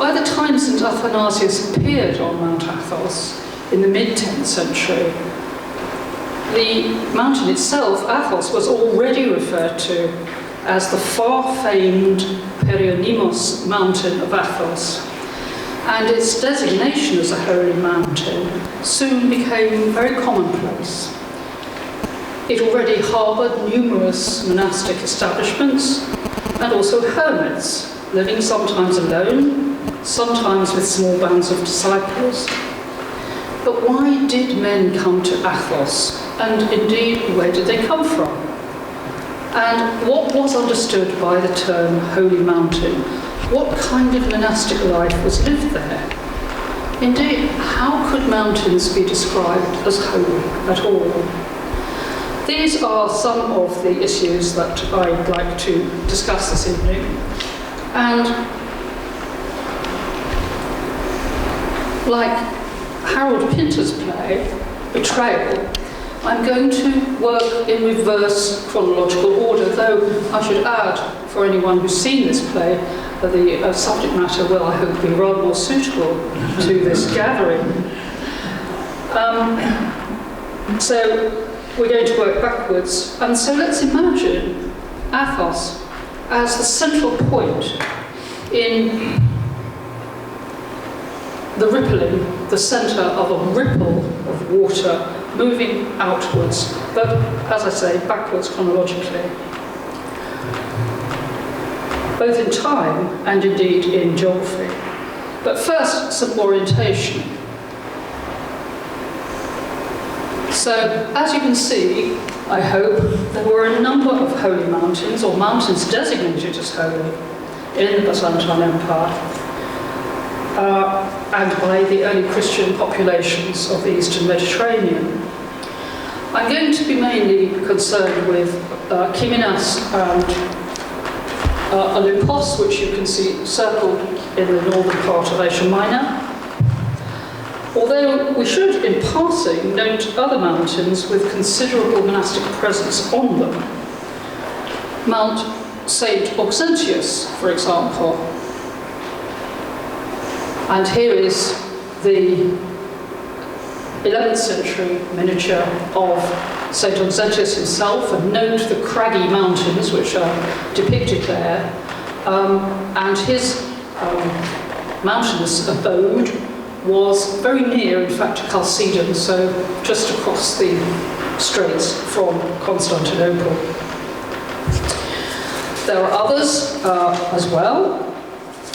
by the time St Athanasius appeared on Mount Athos in the mid-10th century, the mountain itself, Athos, was already referred to as the far-famed Perionymus mountain of Athos, and its designation as a holy mountain soon became very commonplace. It already harboured numerous monastic establishments and also hermits, living sometimes alone, sometimes with small bands of disciples. But why did men come to Athos? And indeed, where did they come from? And what was understood by the term holy mountain? What kind of monastic life was lived there? Indeed, how could mountains be described as holy at all? These are some of the issues that I'd like to discuss this evening. And like Harold Pinter's play, Betrayal, I'm going to work in reverse chronological order, though I should add, for anyone who's seen this play, that the subject matter will, I hope, be rather more suitable to this gathering. So we're going to work backwards, and so let's imagine Athos as the central point in the rippling, the centre of a ripple of water moving outwards, but as I say, backwards chronologically, both in time and indeed in geography. But first, some orientation. So, as you can see, I hope, there were a number of holy mountains, or mountains designated as holy, in the Byzantine Empire, and by the early Christian populations of the Eastern Mediterranean. I'm going to be mainly concerned with Kyminas and Olympos, which you can see circled in the northern part of Asia Minor. Although we should, in passing, note other mountains with considerable monastic presence on them. Mount St Auxentius, for example. And here is the 11th century miniature of St Auxentius himself, and note the craggy mountains which are depicted there, and his mountainous abode was very near, in fact, to Chalcedon, so just across the straits from Constantinople. There are others as well.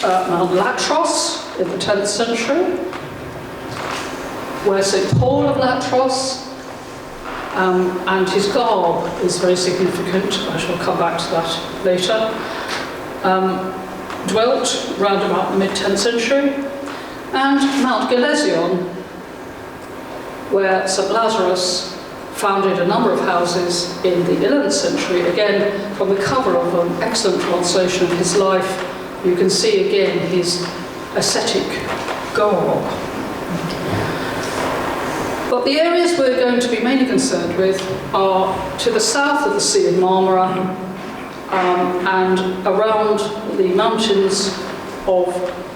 Mount Latros in the 10th century, where St Paul of Latros and his garb is very significant. I shall come back to that later. Dwelt round about the mid-10th century. And Mount Galesion, where St Lazarus founded a number of houses in the 11th century. Again, from the cover of an excellent translation of his life, you can see again his ascetic garb. But the areas we're going to be mainly concerned with are to the south of the Sea of Marmara and around the mountains of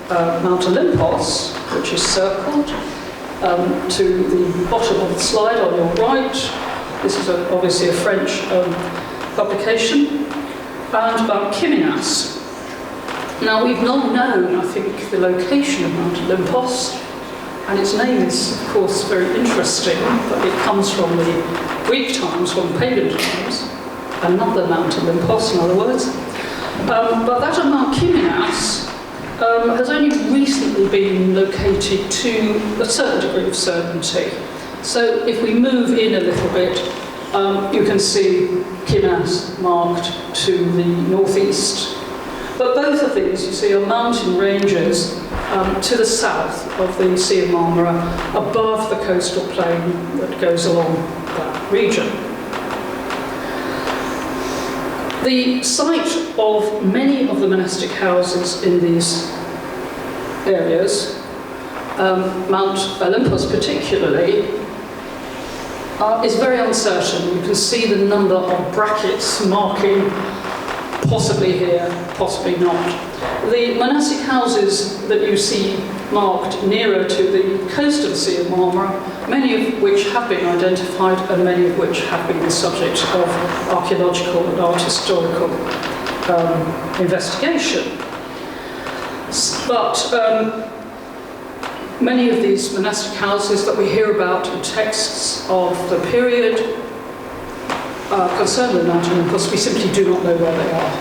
Mount Olympos, which is circled to the bottom of the slide on your right. This is obviously a French publication. And Mount Kyminas. Now, we've long known, I think, the location of Mount Olympos, and its name is, of course, very interesting, but it comes from the Greek times, from pagan times, another Mount Olympos, in other words. But that of Mount Kyminas has only recently been located to a certain degree of certainty. So if we move in a little bit, you can see Kyminas marked to the northeast. But both of these, you see, are mountain ranges to the south of the Sea of Marmara, above the coastal plain that goes along that region. The site of many of the monastic houses in these areas, Mount Olympos particularly, is very uncertain. You can see the number of brackets marking possibly here, possibly not. The monastic houses that you see marked nearer to the coast of the Sea of Marmara, many of which have been identified and many of which have been the subject of archaeological and art historical investigation. But many of these monastic houses that we hear about in texts of the period concerned with Mount Olympus, we simply do not know where they are.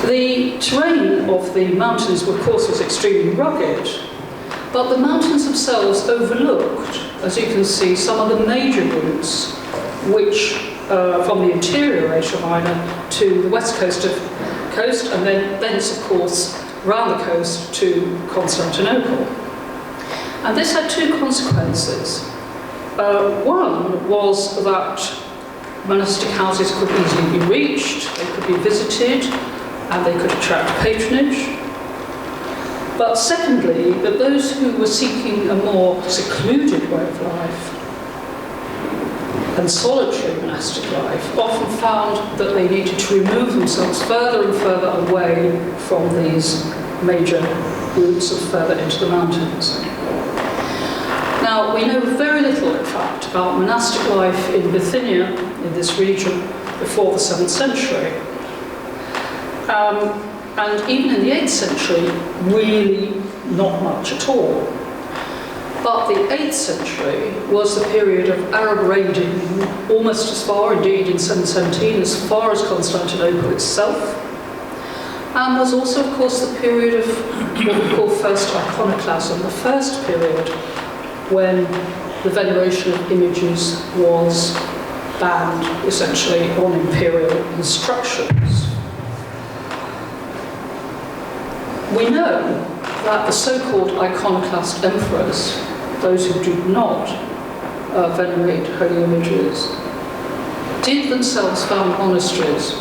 The terrain of the mountains, of course, was extremely rugged, but the mountains themselves overlooked, as you can see, some of the major routes which from the interior Asia Minor to the west coast and then thence, of course, round the coast to Constantinople. And this had two consequences. One was that monastic houses could easily be reached, they could be visited, and they could attract patronage. But secondly, that those who were seeking a more secluded way of life and solitary monastic life often found that they needed to remove themselves further and further away from these major routes of further into the mountains. Now, we know very little, in fact, about monastic life in Bithynia, in this region, before the 7th century. And even in the 8th century, really not much at all. But the 8th century was the period of Arab raiding, almost as far, indeed in 717, as far as Constantinople itself. And was also, of course, the period of what we call first iconoclasm, the first period when the veneration of images was banned, essentially, on imperial instructions. We know that the so-called iconoclast emperors, those who do not venerate holy images, did themselves found monasteries.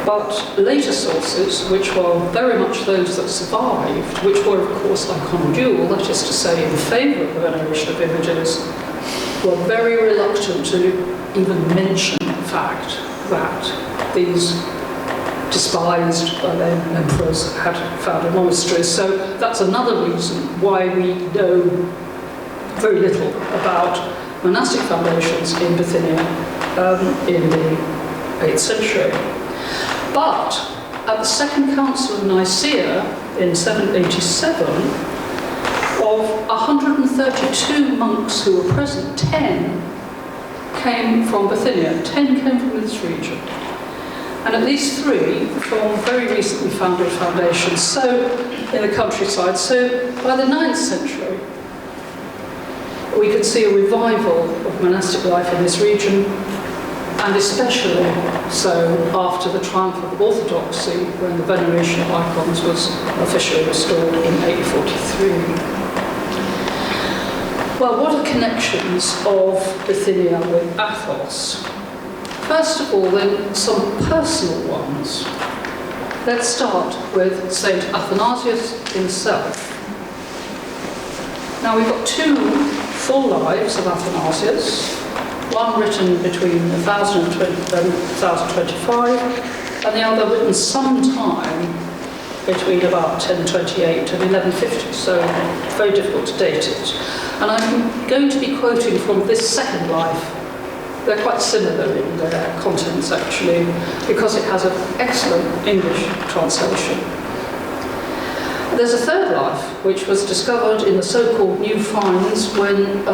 But later sources, which were very much those that survived, which were of course iconodule, that is to say in favour of the veneration of images, were very reluctant to even mention the fact that these despised by then emperors had founded monasteries. So that's another reason why we know very little about monastic foundations in Bithynia in the 8th century. But at the Second Council of Nicaea in 787, of 132 monks who were present, 10 came from Bithynia, 10 came from this region. And at least 3 from very recently founded foundations, so in the countryside. So by the 9th century, we can see a revival of monastic life in this region, and especially so after the triumph of orthodoxy, when the veneration of icons was officially restored in 843. Well, what are connections of Bithynia with Athos? First of all, then, some personal ones. Let's start with St Athanasius himself. Now, we've got 2 full lives of Athanasius, one written between 1000 and 1025, and the other written sometime between about 1028 and 1150, so very difficult to date it. And I'm going to be quoting from this second life. They're quite similar in their contents, actually, because it has an excellent English translation. There's a third life, which was discovered in the so-called New Finds when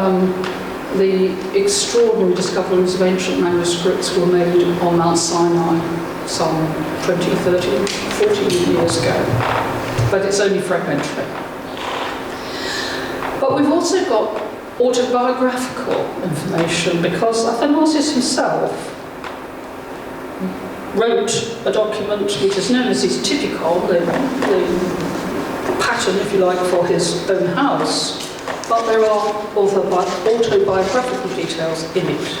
the extraordinary discoveries of ancient manuscripts were made on Mount Sinai some 20, 30, 40 years ago. But it's only fragmentary. But we've also got autobiographical information, because Athanasius himself wrote a document which is known as his typikon, the pattern, if you like, for his own house, but there are autobiographical details in it.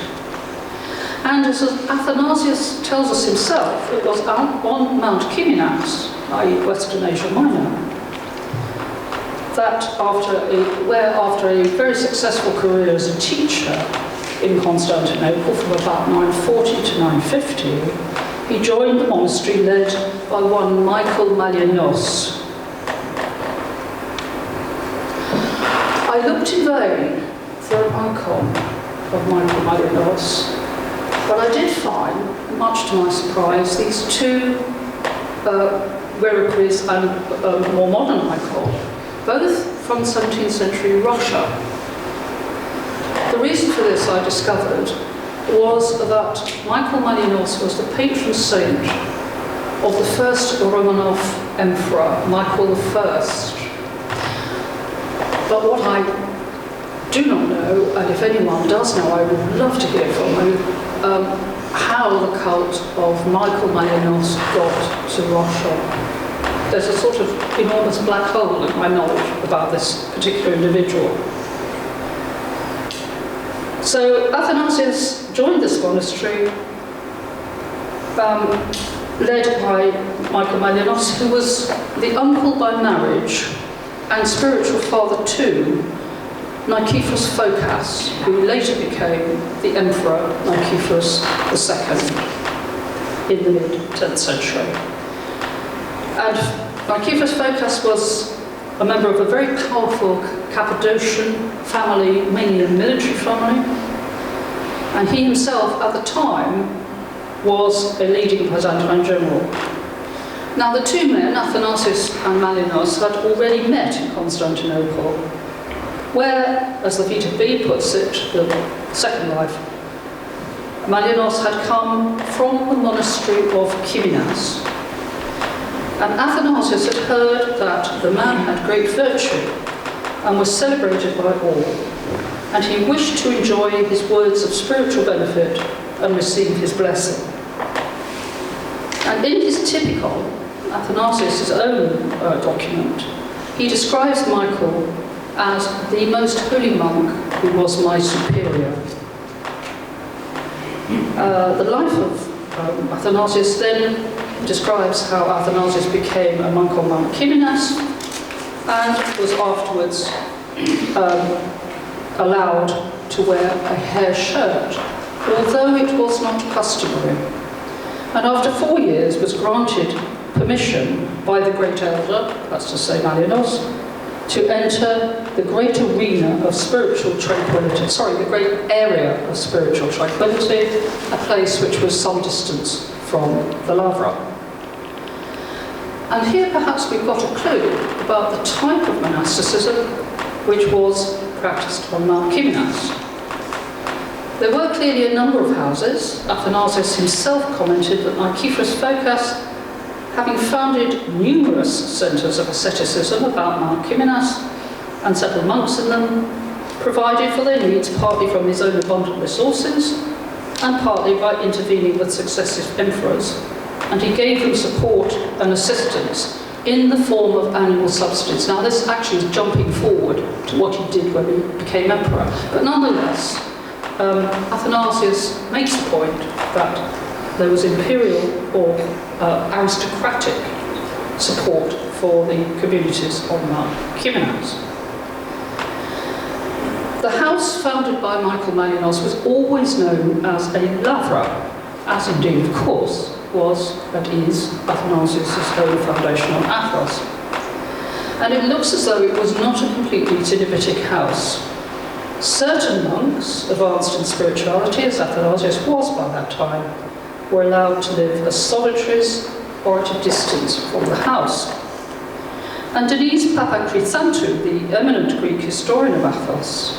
And as Athanasius tells us himself, it was on Mount Kiminax, i.e. Western Asia Minor, that after a very successful career as a teacher, in Constantinople from about 940 to 950, he joined the monastery led by one Michael Malianos. I looked in vain for an icon of Michael Malianos, but I did find, much to my surprise, these two reliquaries and a more modern icon, both from 17th century Russia. The reason for this, I discovered, was that Michael Malianos was the patron saint of the first Romanov emperor, Michael I. But what I do not know, and if anyone does know, I would love to hear from you, how the cult of Michael Malianos got to Russia. There's a sort of enormous black hole in my knowledge about this particular individual. So Athanasius joined this monastery, led by Michael Malianos, who was the uncle by marriage and spiritual father to Nicephorus Phocas, who later became the Emperor Nicephorus II in the mid-10th century. And Nicephorus Phocas was a member of a very powerful Cappadocian family, mainly a military family, and he himself at the time was a leading Byzantine general. Now the two men, Athanasius and Malianos, had already met in Constantinople, where, as the Vita V puts it, the second life, Malianos had come from the monastery of Kyminas. And Athanasius had heard that the man had great virtue and was celebrated by all, and he wished to enjoy his words of spiritual benefit and receive his blessing. And in his typical, Athanasius' own document, he describes Michael as the most holy monk who was my superior. The life of Athanasius then describes how Athanasius became a monk on Mount Kyminas and was afterwards allowed to wear a hair shirt, although it was not customary. And after 4 years was granted permission by the great elder, that's to say Malianos, to enter the great arena of spiritual tranquility, the great area of spiritual tranquility, a place which was some distance from the Lavra. And here perhaps we've got a clue about the type of monasticism which was practiced on Mount Kyminas. There were clearly a number of houses. Athanasius himself commented that Nicephorus Phocas, having founded numerous centres of asceticism about Mount Kyminas and settled monks in them, provided for their needs partly from his own abundant resources and partly by intervening with successive emperors, and he gave them support and assistance in the form of annual subsidies. Now this actually is jumping forward to what he did when he became emperor, but nonetheless Athanasius makes the point that there was imperial or aristocratic support for the communities on Mount Kyminas. The house founded by Michael Malianos was always known as a lavra, as indeed, of course, was and is Athanasius' own foundation on Athos. And it looks as though it was not a completely cenobitic house. Certain monks, advanced in spirituality, as Athanasius was by that time, were allowed to live as solitaries or at a distance from the house. And Denise Papachrysantou, the eminent Greek historian of Athos,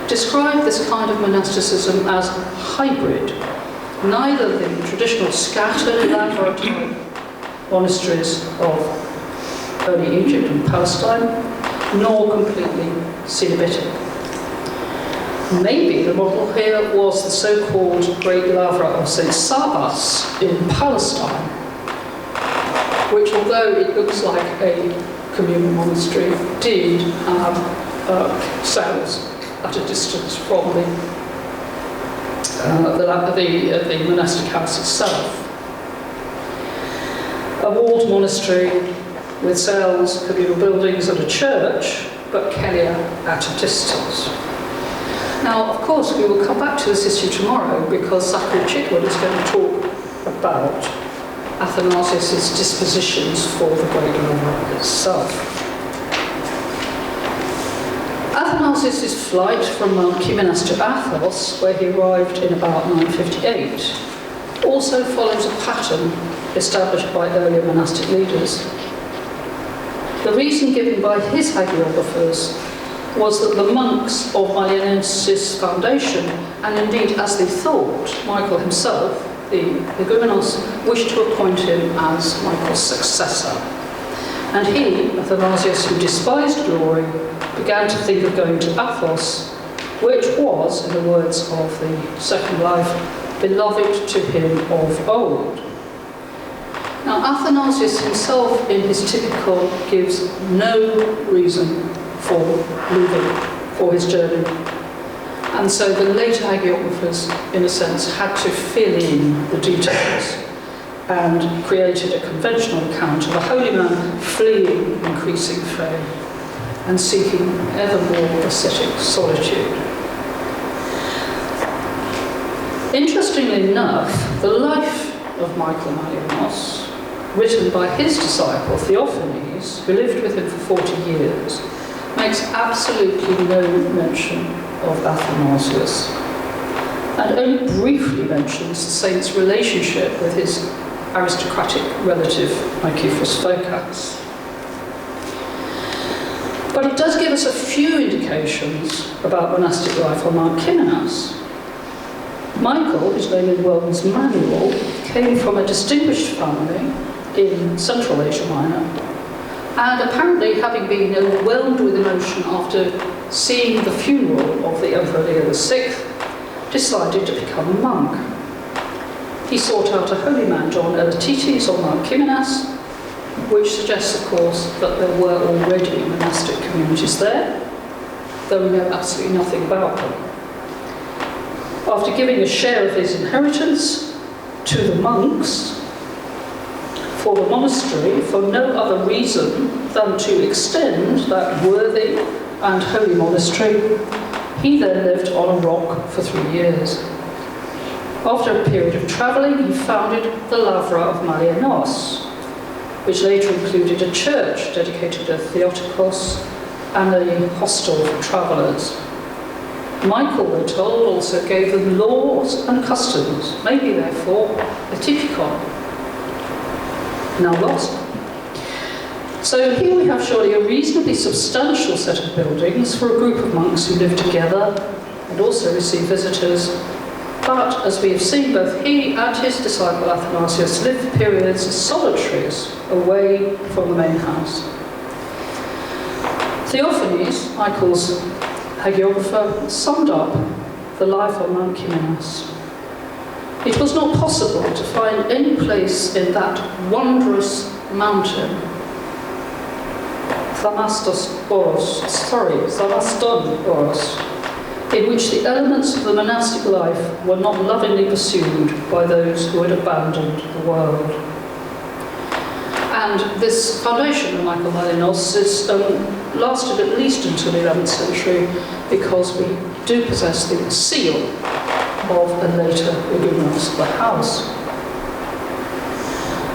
described this kind of monasticism as hybrid, neither the traditional scattered lavra-type monasteries of early Egypt and Palestine, nor completely cenobitic. Maybe the model here was the so-called Great Lavra of St Sabas in Palestine, which, although it looks like a communal monastery, did have cells at a distance from the monastic house itself. A walled monastery with cells, communal buildings and a church, but Kelia at a distance. Now, of course, we will come back to this issue tomorrow because Zachary Chitwood is going to talk about Athanasius' dispositions for the Great Lama itself. Athanasius' flight from Mount Athos to Athos, where he arrived in about 958, also follows a pattern established by earlier monastic leaders. The reason given by his hagiographers was that the monks of Maliensis foundation, and indeed as they thought, Michael himself, the Igumenos, wished to appoint him as Michael's successor. And he, Athanasius, who despised glory, began to think of going to Athos, which was, in the words of the Second Life, beloved to him of old. Now, Athanasius himself, in his typical, gives no reason for moving, for his journey. And so the later hagiographers, in a sense, had to fill in the details and created a conventional account of a holy man fleeing increasing fame and seeking ever more ascetic solitude. Interestingly enough, the life of Michael Malianos, written by his disciple Theophanes, who lived with him for 40 years, makes absolutely no mention of Athanasius, and only briefly mentions the saint's relationship with his aristocratic relative Nicephorus Phocas. But it does give us a few indications about monastic life on Mount Athos. Michael, whose name in Weldon's manual, came from a distinguished family in Central Asia Minor, and apparently, having been overwhelmed with emotion after seeing the funeral of the Emperor Leo VI, decided to become a monk. He sought out a holy man, John Elatites, on Mount Athos, which suggests, of course, that there were already monastic communities there, though we know absolutely nothing about them. After giving a share of his inheritance to the monks for the monastery, for no other reason than to extend that worthy and holy monastery, he then lived on a rock for 3 years. After a period of travelling, he founded the Lavra of Malianos, which later included a church dedicated to Theotokos and a hostel for travellers. Michael, we're told, also gave them laws and customs, maybe therefore a typikon, now lost. So here we have surely a reasonably substantial set of buildings for a group of monks who live together and also receive visitors. But as we have seen, both he and his disciple Athanasius lived for periods as solitaries away from the main house. Theophanes, Michael's hagiographer, summed up the life on Mount Athos. It was not possible to find any place in that wondrous mountain, Thamaston Oros, in which the elements of the monastic life were not lovingly pursued by those who had abandoned the world. And this foundation of Michael Malianos lasted at least until the 11th century, because we do possess the seal of a later Igumenos of the house.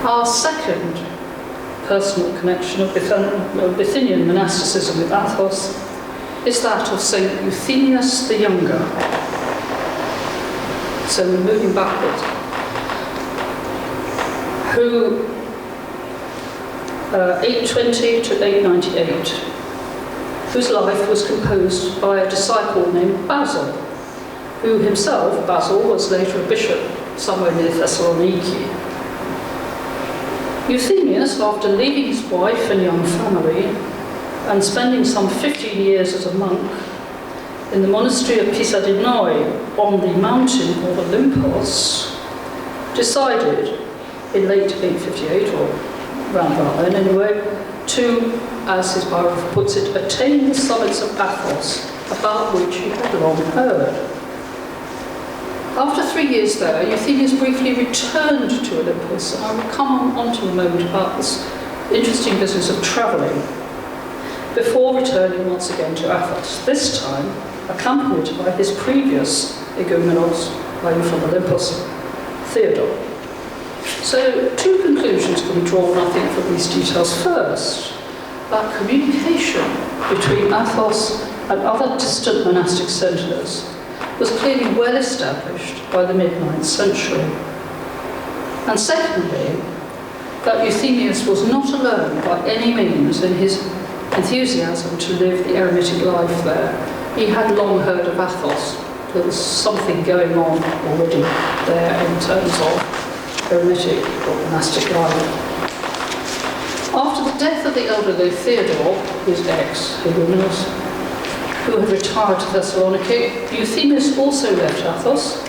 Our second personal connection of Bithynian monasticism with Athos is that of St Euthenius the Younger. So we're moving backwards. Who 820 to 898, whose life was composed by a disciple named Basil, who himself, Basil, was later a bishop somewhere near Thessaloniki. Euthenius, after leaving his wife and young family and spending some 15 years as a monk in the monastery of Pisadinoi on the mountain called Olympos, decided in late 858, or around about then anyway, to, as his biographer puts it, attain the summits of Athos, about which he had long heard. After 3 years there, Euthenius briefly returned to Olympus, and I will come on to a moment about this interesting business of travelling, before returning once again to Athos, this time accompanied by his previous igumenos, i.e. from Olympus, Theodore. So two conclusions can be drawn, I think, from these details. First, that communication between Athos and other distant monastic centres was clearly well established by the mid-9th century. And secondly, that Euthemius was not alone by any means in his enthusiasm to live the eremitic life there. He had long heard of Athos. There was something going on already there in terms of eremitic or monastic life. After the death of the elderly Theodore, his ex-igumenos, who had retired to Thessaloniki, Euthemius also left Athos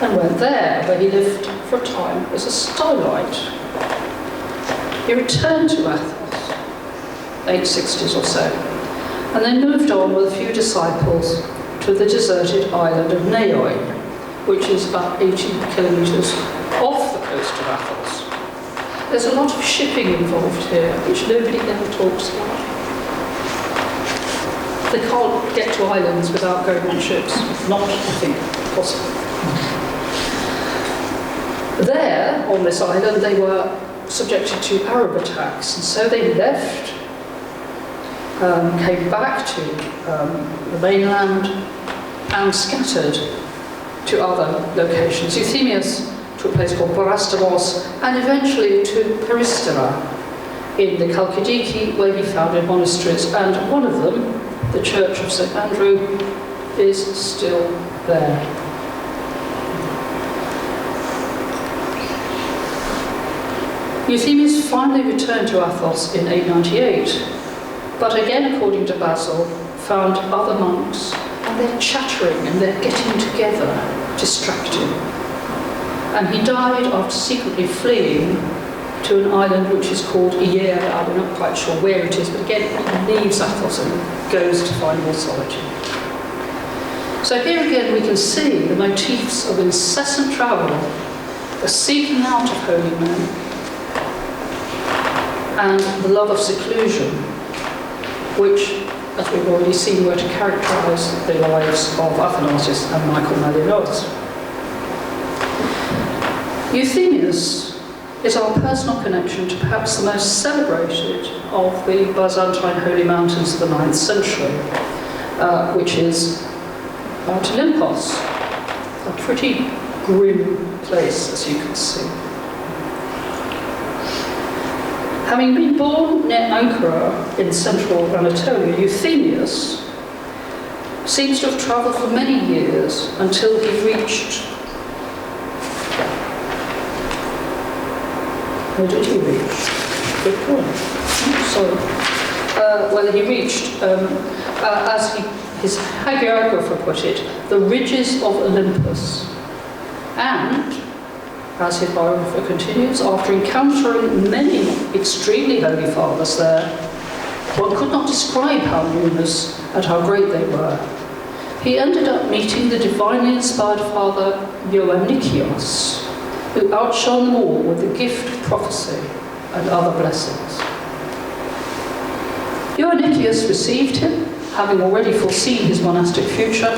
and went there, where he lived for a time as a stylite. He returned to Athos, 860s or so, and then moved on with a few disciples to the deserted island of Neoi, which is about 80 kilometres off the coast of Athos. There's a lot of shipping involved here, which nobody ever talks about. They can't get to islands without going on ships. Not, I think, possible. There, on this island, they were subjected to Arab attacks, and so they left, came back to the mainland, and scattered to other locations. Euthemius to a place called Borastamos, and eventually to Peristera in the Chalkidiki, where he founded monasteries, and one of them, the Church of St Andrew, is still there. Euthemius finally returned to Athos in 898, but again, according to Basil, found other monks, and they're chattering and they're getting together, distracting. And he died after secretly fleeing to an island which is called Iera. We're not quite sure where it is, but again, he leaves Athos and goes to find more solitude. So here again we can see the motifs of incessant travel, the seeking out of holy men, and the love of seclusion, which, as we've already seen, were to characterise the lives of Athanasius and Michael Malianos. Euthemius is our personal connection to perhaps the most celebrated of the Byzantine holy mountains of the 9th century, which is Mount Olympus, a pretty grim place, as you can see. Having been born near Ankara in central Anatolia, Euthemius seems to have travelled for many years until he reached... Where did he reach? Good point. Sorry. Well, he reached, as his hagiographer put it, the ridges of Olympus. And, as his biographer continues, after encountering many extremely holy fathers there, one could not describe how numerous and how great they were. He ended up meeting the divinely inspired father Ioannikios, who outshone them all with the gift of prophecy and other blessings. Ioannikios received him, having already foreseen his monastic future,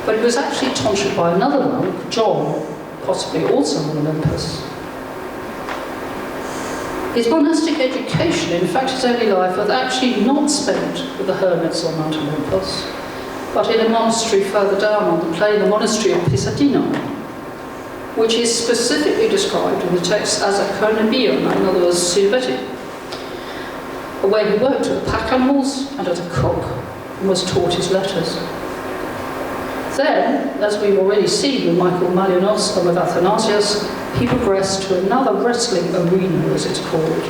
but he was actually tonsured by another monk, John, possibly also on Olympus. His monastic education, in fact his early life, was actually not spent with the hermits on Mount Olympus, but in a monastery further down on the plain, the monastery of Pisadino, which is specifically described in the text as a cenobion, in other words, cenobitic, where he worked with pack animals and as a cook, and was taught his letters. Then, as we've already seen with Michael Malianos and with Athanasius, he progressed to another wrestling arena, as it's called,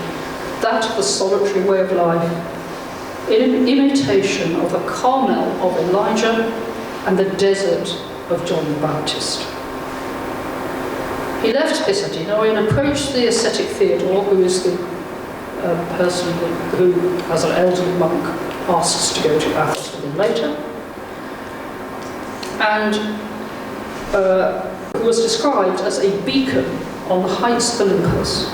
that of the solitary way of life, in imitation of the Carmel of Elijah and the desert of John the Baptist. He left Pisadino and approached the ascetic Theodore, who is the person who, as an elderly monk, asks to go to Athos with him later, and who was described as a beacon on the heights of Olympus,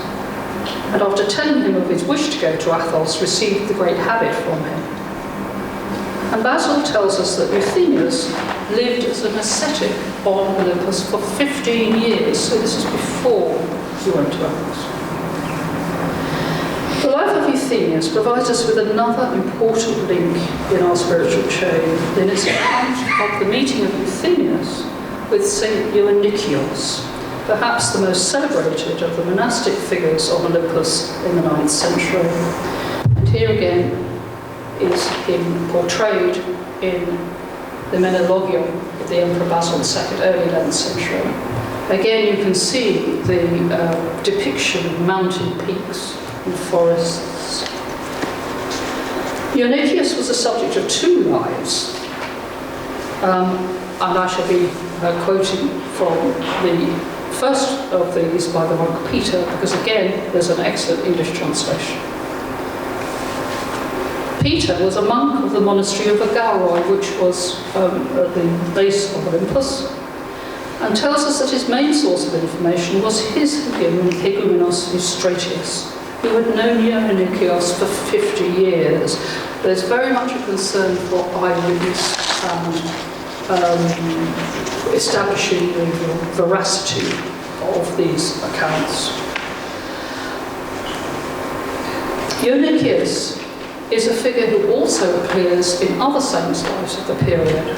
and after telling him of his wish to go to Athos, received the great habit from him. And Basil tells us that Euthymius lived as an ascetic on Olympus for 15 years, so this is before he went to Athos. The life of Euthymius provides us with another important link in our spiritual chain in its account of the meeting of Euthymius with St Ioannikios, perhaps the most celebrated of the monastic figures of Olympus in the 9th century. And here again is him portrayed in the Menologion of the Emperor Basil II, early 11th century. Again, you can see the depiction of mountain peaks and forests. Ioannikios was the subject of 2 lives, and I shall be quoting from the first of these by the monk Peter, because again, there's an excellent English translation. Peter was a monk of the monastery of Agaroi, which was at the base of Olympus, and tells us that his main source of information was his Hegumenos Eustratius, who had known Ioannikios for 50 years. There's very much a concern for eyewitness and establishing the veracity of these accounts. Ioannikios is a figure who also appears in other saints' lives of the period.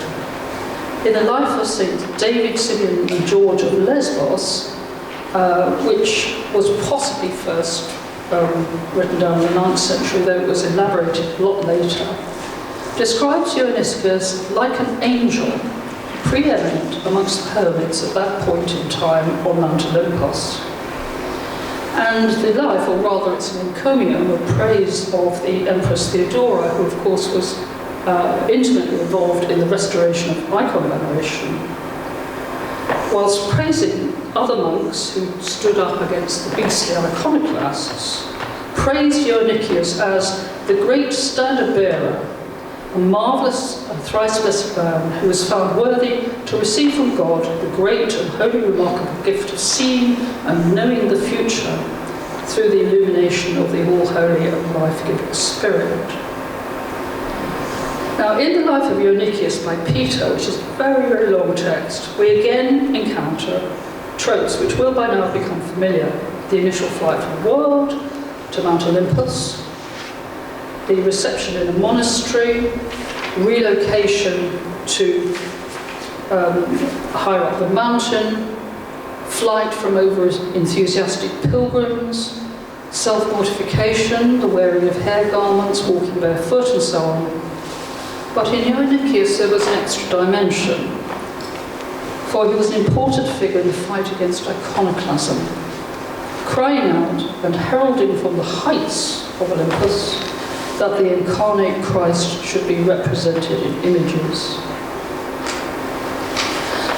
In the life of St David, Simeon and George of Lesbos, which was possibly first written down in the 9th century, though it was elaborated a lot later, describes Ioannikios like an angel, preeminent amongst the hermits at that point in time on Mount Olympus. And the life, or rather it's an encomium, of praise of the Empress Theodora, who of course was intimately involved in the restoration of icon veneration, whilst praising other monks who stood up against the beastly iconoclasts, praised Ioannikios as the great standard bearer, a marvellous and thrice blessed man who was found worthy to receive from God the great and wholly remarkable gift of seeing and knowing the future through the illumination of the all-holy and life-giving Spirit. Now, in the life of Ioannikios by Peter, which is a very, very long text, we again encounter tropes which will by now become familiar. The initial flight from the world to Mount Olympus, the reception in a monastery, relocation to higher up the mountain, flight from over-enthusiastic pilgrims, self-mortification, the wearing of hair garments, walking barefoot and so on. But in Ioannikios there was an extra dimension, for he was an important figure in the fight against iconoclasm, crying out and heralding from the heights of Olympus that the incarnate Christ should be represented in images.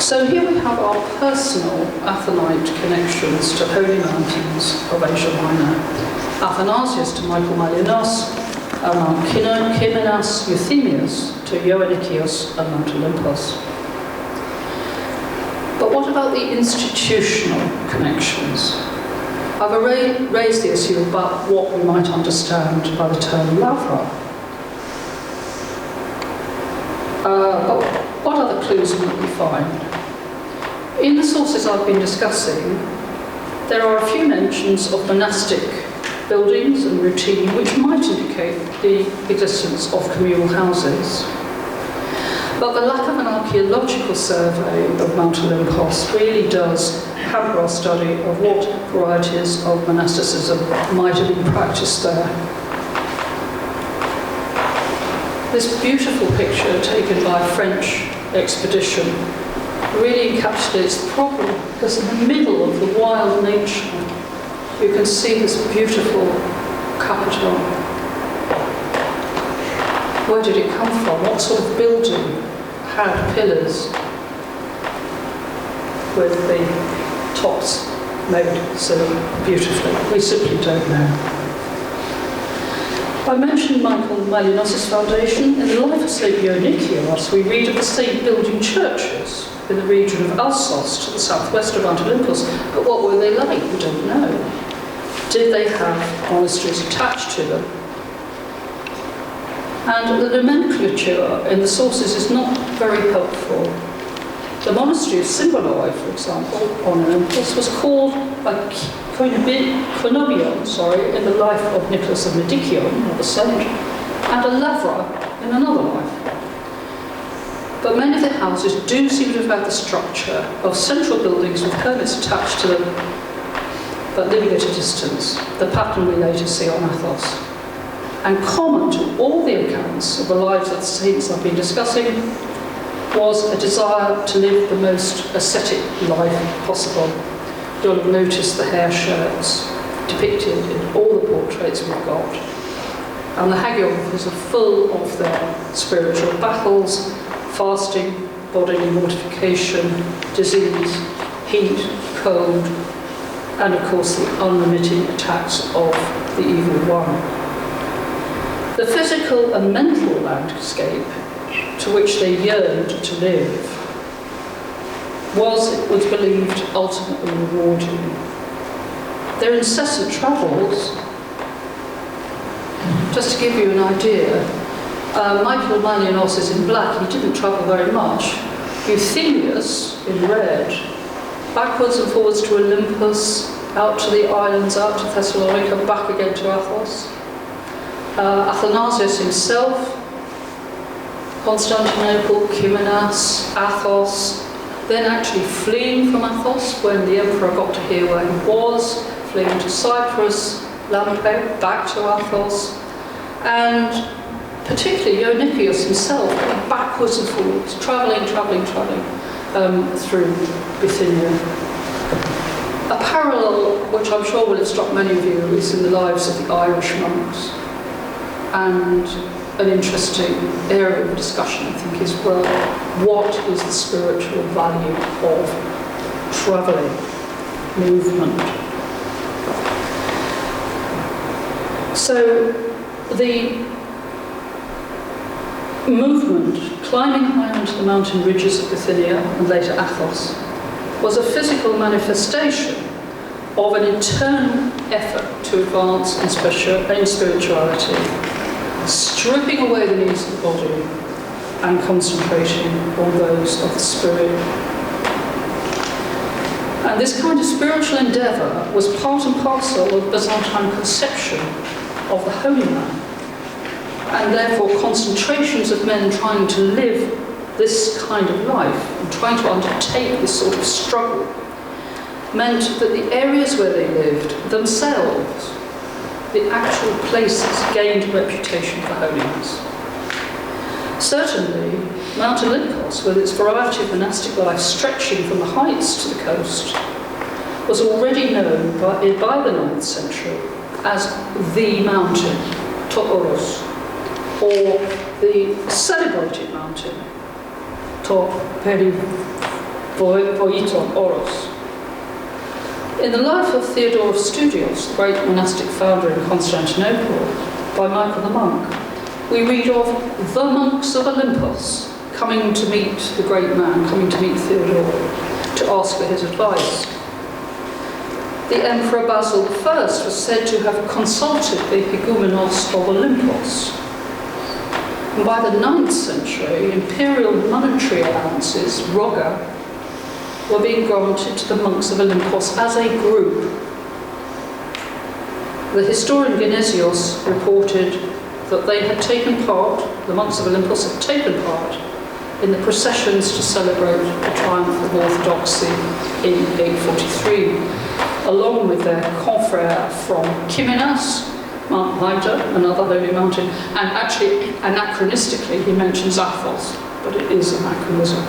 So here we have our personal Athonite connections to holy mountains of Asia Minor. Athanasius to Michael Malinos, and Mount Kimenas Euthymius to Ioannikios and Mount Olympus. But what about the institutional connections? I've raised the issue about what we might understand by the term lavra. But what other clues might we find? In the sources I've been discussing, there are a few mentions of monastic buildings and routine which might indicate the existence of communal houses. But the lack of an archaeological survey of Mount Olympus really does hamper our study of what varieties of monasticism might have been practiced there. This beautiful picture taken by a French expedition really encapsulates the problem, because in the middle of the wild nature you can see this beautiful capital. Where did it come from? What sort of building had pillars with the tops made so beautifully? We simply don't know. I mentioned Michael Malinos' foundation. In the life of St Ioannikios, we read of the saint building churches in the region of Alsos to the southwest of Mount Olympus. But what were they like? We don't know. Did they have monasteries attached to them? And the nomenclature in the sources is not very helpful. The monastery of Simboli, for example, on Olympus, was called a Cenobion, in the life of Nicholas of Medicium, another saint, and a Lavra in another life. But many of the houses do seem to have had the structure of central buildings with hermits attached to them, but living at a distance, the pattern we later see on Athos. And common to all the accounts of the lives of the saints I've been discussing was a desire to live the most ascetic life possible. You'll have noticed the hair shirts depicted in all the portraits we've got. And the hagiographies are full of their spiritual battles, fasting, bodily mortification, disease, heat, cold, and of course the unremitting attacks of the evil one. The physical and mental landscape to which they yearned to live was, it was believed, ultimately rewarding. Their incessant travels, just to give you an idea, Michael Malianos is in black, he didn't travel very much. Euthemius, in red, backwards and forwards to Olympus, out to the islands, out to Thessalonica, back again to Athos. Athanasius himself, Constantinople, Kymenas, Athos, then actually fleeing from Athos when the emperor got to hear where he was, fleeing to Cyprus, Lampe, back to Athos, and particularly Ionikius himself, backwards and forwards, travelling through Bithynia. A parallel, which I'm sure will have struck many of you, is in the lives of the Irish monks. And an interesting area of discussion, I think, is, well, what is the spiritual value of travelling, movement? So the movement, climbing high onto the mountain ridges of Bithynia and later Athos, was a physical manifestation of an internal effort to advance in spirituality, stripping away the needs of the body and concentrating on those of the spirit. And this kind of spiritual endeavour was part and parcel of Byzantine conception of the holy man, and therefore concentrations of men trying to live this kind of life and trying to undertake this sort of struggle meant that the areas where they lived themselves, the actual places, gained a reputation for holiness. Certainly, Mount Athos, with its variety of monastic life stretching from the heights to the coast, was already known by the 9th century as the mountain, to Oros, or the celebrated mountain, to Perivoiton Oros. In the life of Theodore of Studios, the great monastic founder in Constantinople, by Michael the monk, we read of the monks of Olympus coming to meet the great man, coming to meet Theodore, to ask for his advice. The Emperor Basil I was said to have consulted the Higumenos of Olympus. And by the 9th century, imperial monetary allowances, roga, were being granted to the monks of Olympus as a group. The historian Genesios reported that they had taken part, the monks of Olympus had taken part, in the processions to celebrate the triumph of Orthodoxy in 843, along with their confrère from Kymenas, Mount Ida, another holy mountain, and actually, anachronistically, he mentions Athos, but it is anachronism.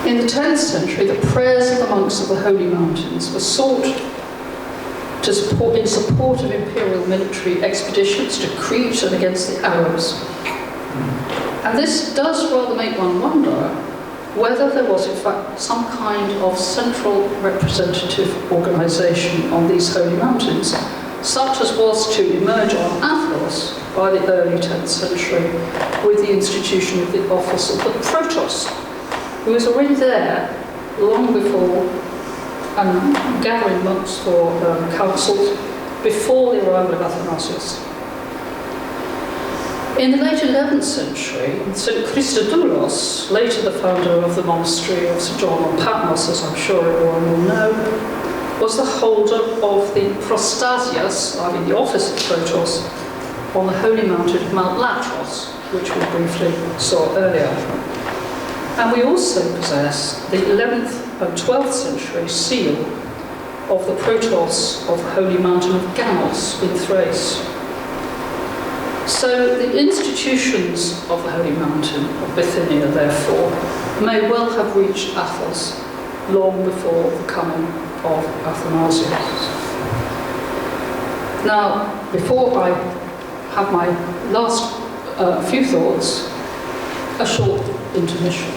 In the 10th century, the prayers of the monks of the Holy Mountains were sought in support of imperial military expeditions to Crete and against the Arabs. And this does rather make one wonder whether there was in fact some kind of central representative organisation on these holy mountains, such as was to emerge on Athos by the early 10th century with the institution of the office of the Protos, who was already there long before and gathering monks for councils before the arrival of Athanasius. In the late 11th century, St Christodoulos, later the founder of the monastery of St John on Patmos, as I'm sure everyone will know, was the holder of the prostasias, I mean the office of protos, on the holy mountain of Mount Athos, which we briefly saw earlier. And we also possess the 11th and 12th century seal of the protos of the holy mountain of Gamos in Thrace. So the institutions of the holy mountain of Bithynia, therefore, may well have reached Athos long before the coming of Athanasius. Now, before I have my last few thoughts, a short intermission.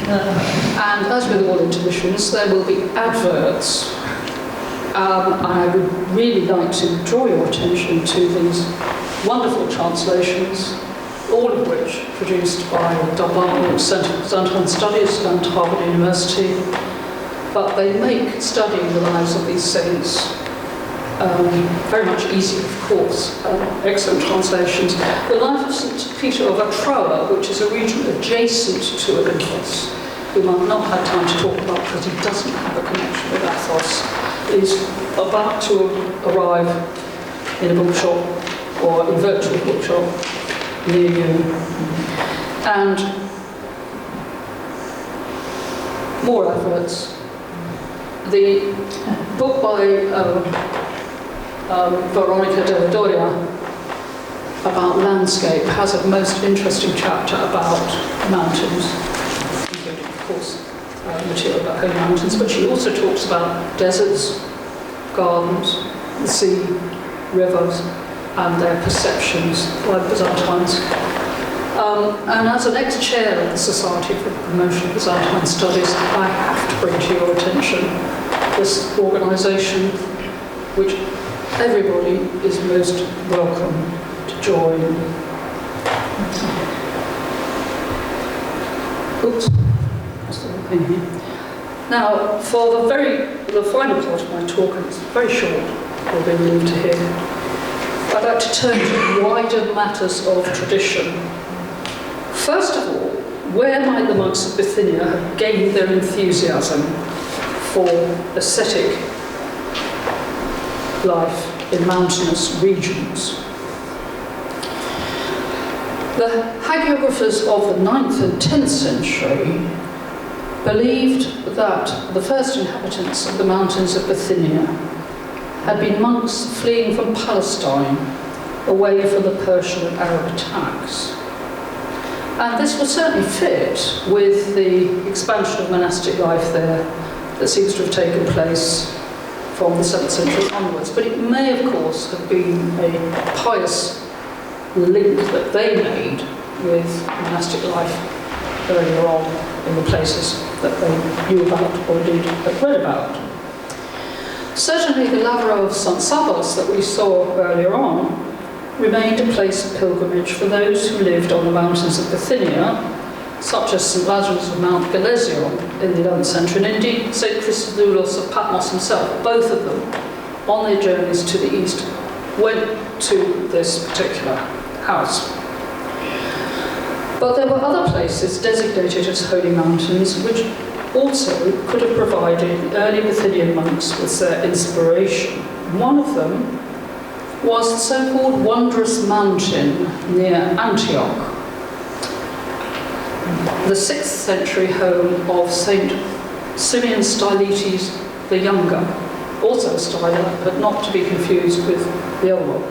And as with all intermissions, there will be adverts. I would really like to draw your attention to these wonderful translations, all of which produced by the Department of St Antony Studies and Harvard University, but they make studying the lives of these saints very much easier, of course. Excellent translations. The life of St Peter of Atroa, which is a region adjacent to Olympus, whom I've not had time to talk about because he doesn't have a connection with Athos, is about to arrive in a bookshop or a virtual bookshop near you. And more adverts. The book by Veronica de Doria about landscape has a most interesting chapter about mountains, including, of course, material about holy mountains, but she also talks about deserts, gardens, the sea, rivers, and their perceptions by the Byzantines. And as an ex-chair of the Society for the Promotion of Byzantine Studies, I have to bring to your attention this organisation which everybody is most welcome to join. Oops, that's the wrong thing here. Now, for the final part of my talk, and it's very short, you'll be relieved to hear, I'd like to turn to wider matters of tradition. First of all, where might the monks of Bithynia have gained their enthusiasm for ascetic life in mountainous regions? The hagiographers of the 9th and 10th century believed that the first inhabitants of the mountains of Bithynia had been monks fleeing from Palestine away from the Persian and Arab attacks. And this would certainly fit with the expansion of monastic life there that seems to have taken place from the 7th century onwards. But it may, of course, have been a pious link that they made with monastic life earlier on in the places that they knew about or indeed had read about. Certainly the Lavero of St Sabas that we saw earlier on remained a place of pilgrimage for those who lived on the mountains of Bithynia, such as St Lazarus of Mount Galesion in the 11th century, and indeed St Christodoulos of Patmos himself. Both of them, on their journeys to the east, went to this particular house. But there were other places designated as holy mountains which also could have provided the early Bithynian monks with their inspiration. One of them was the so-called Wondrous Mountain near Antioch, the 6th century home of St Simeon Stylites the Younger, also a Stylite, but not to be confused with the other one.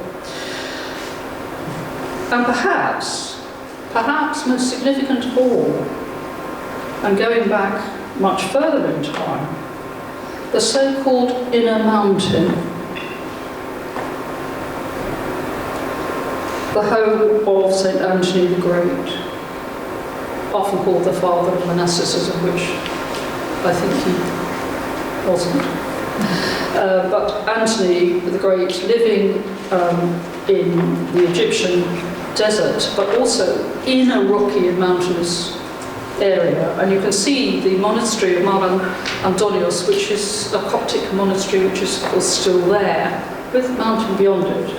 And perhaps most significant of all, and going back much further in time, the so-called Inner Mountain, the home of St Antony the Great, often called the father of monasticism, which I think he wasn't. But Antony the Great, living in the Egyptian desert, but also in a rocky and mountainous area. And you can see the monastery of Mount Athos, which is a Coptic monastery, which is of course still there, with the mountain beyond it.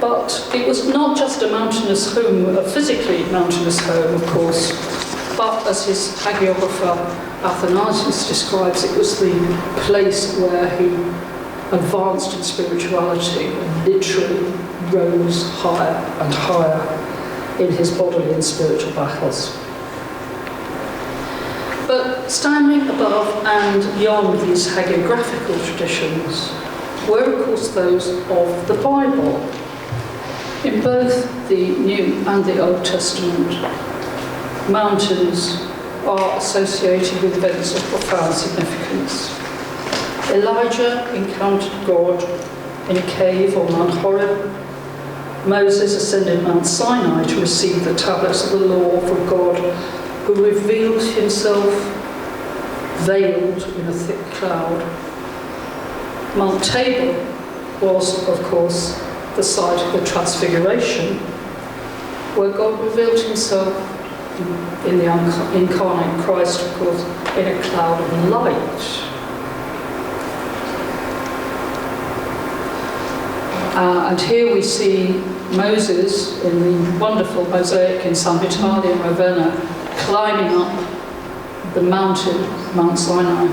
But it was not just a mountainous home, a physically mountainous home, of course, but as his hagiographer Athanasius describes, it was the place where he advanced in spirituality and literally rose higher and higher in his bodily and spiritual battles. But standing above and beyond these hagiographical traditions were, of course, those of the Bible. In both the New and the Old Testament, mountains are associated with events of profound significance. Elijah encountered God in a cave on Mount Horeb. Moses ascended Mount Sinai to receive the tablets of the law from God, who revealed himself veiled in a thick cloud. Mount Tabor was, of course, the site of the Transfiguration, where God revealed himself in the incarnate Christ, of course, in a cloud of light. And here we see Moses in the wonderful mosaic in San Vitale in Ravenna, climbing up the mountain, Mount Sinai.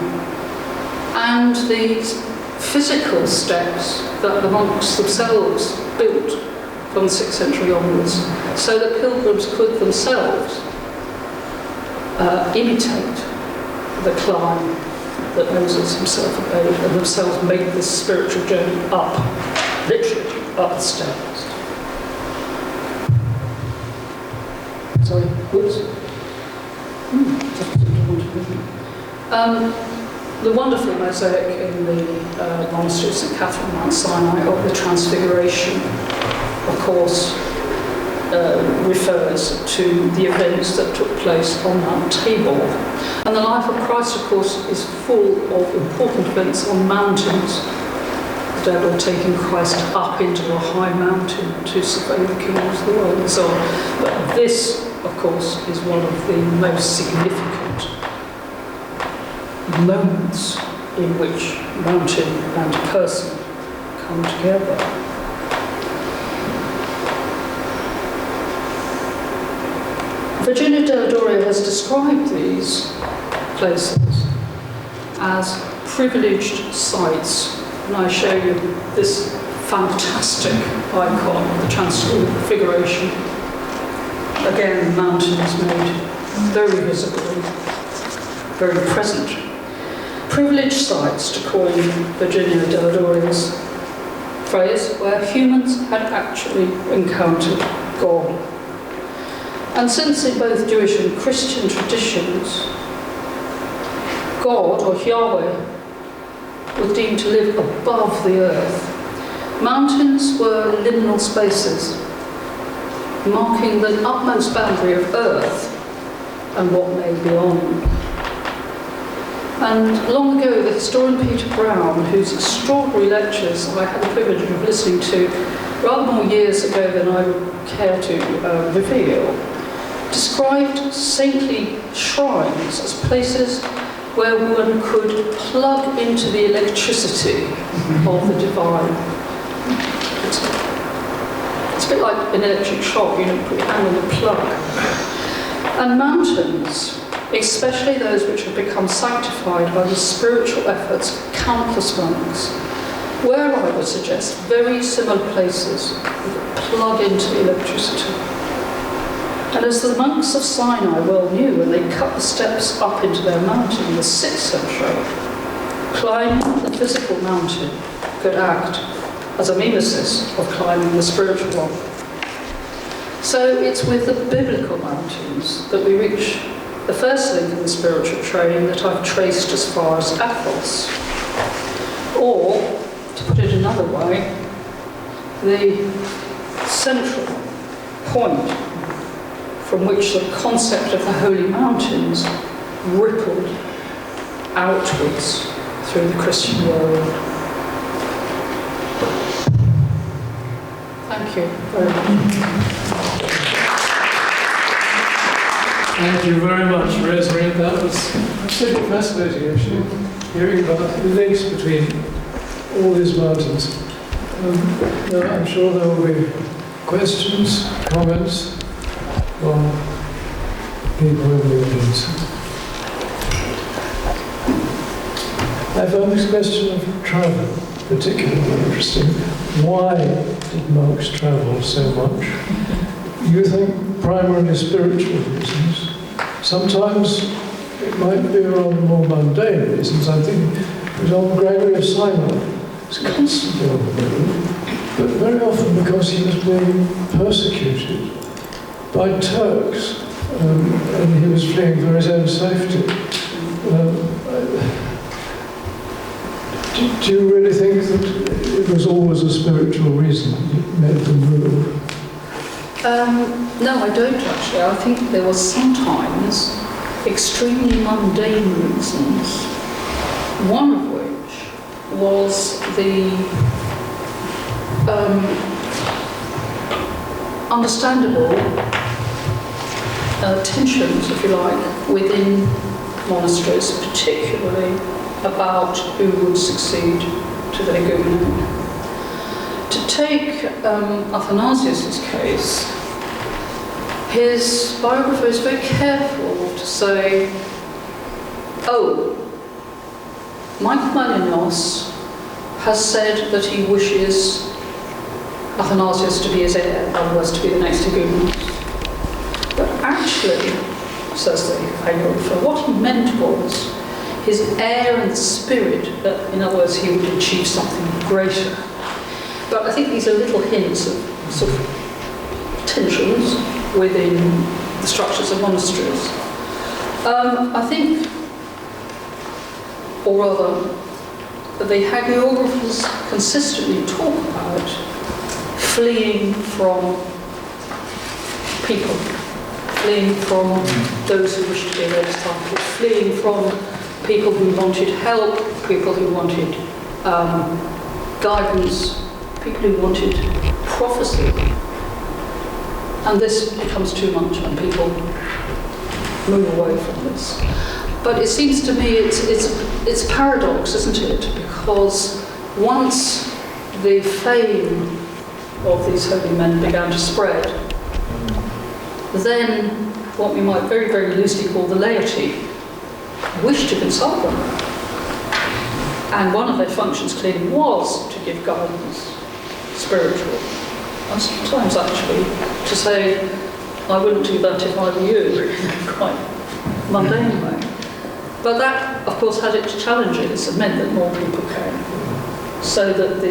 And these physical steps that the monks themselves built from the 6th century onwards, so that pilgrims could themselves imitate the climb that Moses himself had made, and themselves make this spiritual journey up, literally up the steps. Sorry, whoops. The wonderful mosaic in the monastery of St Catherine, Mount Sinai, of the Transfiguration, of course, refers to the events that took place on Mount Tabor. And the life of Christ, of course, is full of important events on mountains. The devil taking Christ up into a high mountain to survey the kingdoms of the world and so on. But this, of course, is one of the most significant moments in which mountain and person come together. Virginia della Doria has described these places as privileged sites, and I show you this fantastic icon of the Transfiguration. Again, mountains made very visible, very present. Privileged sites, to coin Virginia della Doria's phrase, where humans had actually encountered God. And since in both Jewish and Christian traditions, God, or Yahweh, was deemed to live above the earth, mountains were liminal spaces, marking the utmost boundary of earth and what lay beyond. And long ago, the historian Peter Brown, whose extraordinary lectures I had the privilege of listening to rather more years ago than I would care to reveal, described saintly shrines as places where one could plug into the electricity of the divine. It's a bit like an electric shock, you know, put your hand on the plug. And mountains, especially those which have become sanctified by the spiritual efforts of countless monks, were, I would suggest, very similar places that plug into electricity. And as the monks of Sinai well knew when they cut the steps up into their mountain in the 6th century, climbing the physical mountain could act as a mimesis of climbing the spiritual one. So it's with the biblical mountains that we reach the first link in the spiritual train that I've traced as far as Athos. Or, to put it another way, the central point from which the concept of the holy mountains rippled outwards through the Christian world. Thank you very much. Thank you very much, Rosemary. That was absolutely fascinating, actually, hearing about the links between all these mountains. No, I'm sure there will be questions, comments from people in the audience. I found this question of travel particularly interesting. Why did monks travel so much? You think primarily spiritual reasons. Sometimes it might be around more mundane reasons. I'm thinking, for example, Gregory of Simon was constantly on the move, but very often because he was being persecuted by Turks, and he was fleeing for his own safety. Do you really think that it was always a spiritual reason that made them move? No, I don't actually. I think there were sometimes extremely mundane reasons, one of which was the understandable tensions, if you like, within monasteries, particularly about who would succeed to the legume. To take Athanasius' case, his biographer is very careful to say, oh, Madingley has said that he wishes Athanasius to be his heir, in other words, to be the next legume. But actually, says the biographer, what he meant was his air and spirit, that in other words, he would achieve something greater. But I think these are little hints of sort of tensions within the structures of monasteries. I think, or rather, the hagiographers consistently talk about fleeing from people, fleeing from those who wish to be their disciples, fleeing from people who wanted help, people who wanted guidance, people who wanted prophecy. And this becomes too much and people move away from this. But it seems to me it's a paradox, isn't it? Because once the fame of these holy men began to spread, then what we might very, very loosely call the laity wished to consult them. And one of their functions clearly was to give guidance, spiritual. And sometimes actually to say, I wouldn't do that if I were you, in a quite mundane way. But that, of course, had its challenges and meant that more people came. So that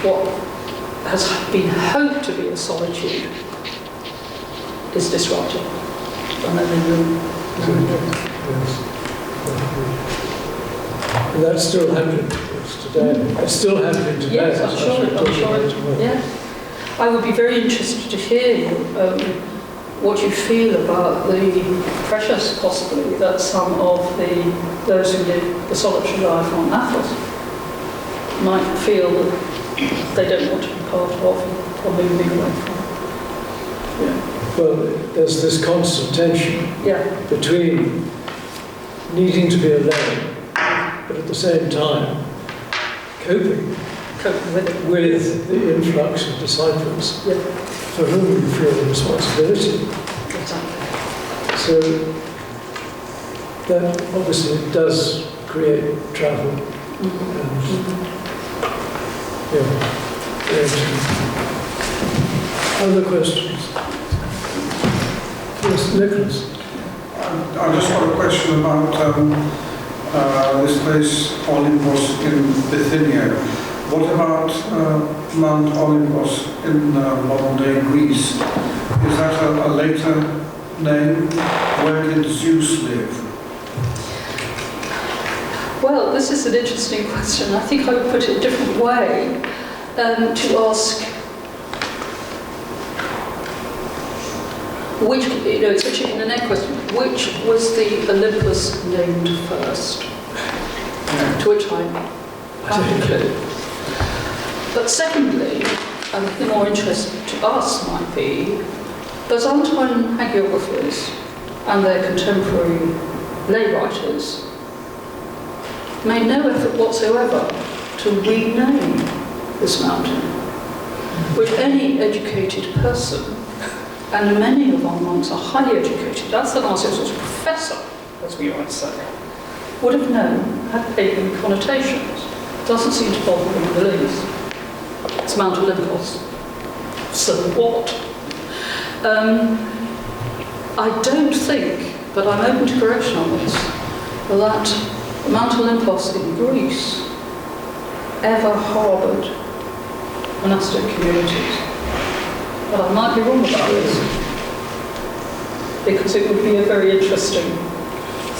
what has been hoped to be a solitude is disrupted. And then they move. Yes. And that's still happening today. It's still happening today. Yes, I'm sure. Yeah. I would be very interested to hear what you feel about the pressures, possibly, that some of those who live the solitary life on Athos might feel that they don't want to be part of or moving away from. Yeah. Well, there's this constant tension between needing to be alone, but at the same time coping with the influx of disciples for whom you feel the responsibility. Exactly. So that obviously does create travel. Other questions? Yes, Nicholas. I just got a question about this place, Olympus in Bithynia. What about Mount Olympus in modern-day Greece? Is that a later name? Where did Zeus live? Well, this is an interesting question. I think I would put it a different way to ask which, it's a chicken and egg question. Which was the Olympus named first? To which I have a clue. But secondly, and the more interest to us might be, Byzantine hagiographers and their contemporary lay writers made no effort whatsoever to rename this mountain, which any educated person, and many of our monks are highly educated, Athanasius was a professor, as we might say, would have known had pagan connotations. Doesn't seem to bother him in the least. It's Mount Olympus. So what? I don't think, but I'm open to correction on this, that Mount Olympus in Greece ever harboured monastic communities. But I might be wrong about this, because it would be a very interesting